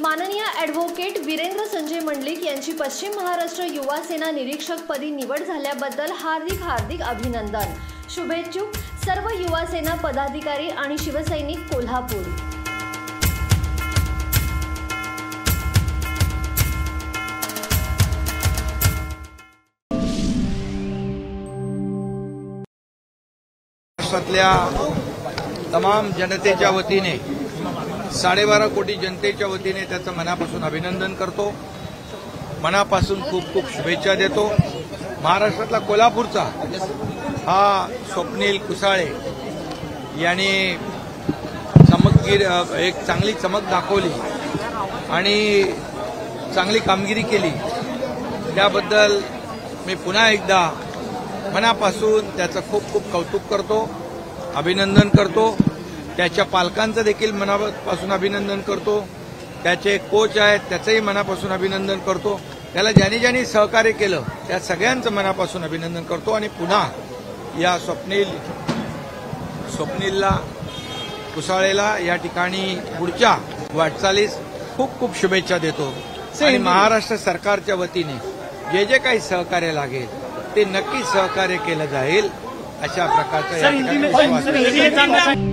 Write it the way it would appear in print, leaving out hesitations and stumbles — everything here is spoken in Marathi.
माननीय ॲडव्होकेट वीरेंद्र संजय मंडलिक यांची पश्चिम महाराष्ट्र युवा सेना निरीक्षकपदी निवड झाल्याबद्दल हार्दिक अभिनंदन। शुभेच्छुक सर्व युवा सेना पदाधिकारी आणि शिवसैनिक कोल्हापूर। महाराष्ट्रातल्या तमाम जनतेच्या वतीने 12.5 कोटी जनतेच्या वतीने त्याचं मनापासून अभिनंदन करतो। मनापासून खूप खूप शुभेच्छा देतो। महाराष्ट्रातला कोल्हापूरचा हा स्वप्नील कुसाळे यांनी एक चांगली चमक दाखवली आणि चांगली कामगिरी केली, त्याबद्दल मी पुन्हा एकदा मनापासून त्याचं खूप खूप कौतुक करतो, अभिनंदन करतो। त्याच्या पालकांचं देखील मनापासून अभिनंदन करतो। त्याचे कोच आहेत त्याचंही मनापासून अभिनंदन करतो। त्याला ज्यांनी सहकार्य केलं त्या सगळ्यांचं मनापासून अभिनंदन करतो आणि पुन्हा या स्वप्नीलला कुसाळेला या ठिकाणी पुढच्या वाटचालीस खूप खूप शुभेच्छा देतो आणि महाराष्ट्र सरकारच्या वतीने जे काही सहकार्य लागेल ते नक्की सहकार्य केलं जाईल अशा प्रकारचा या ठिकाणी विश्वास आहे।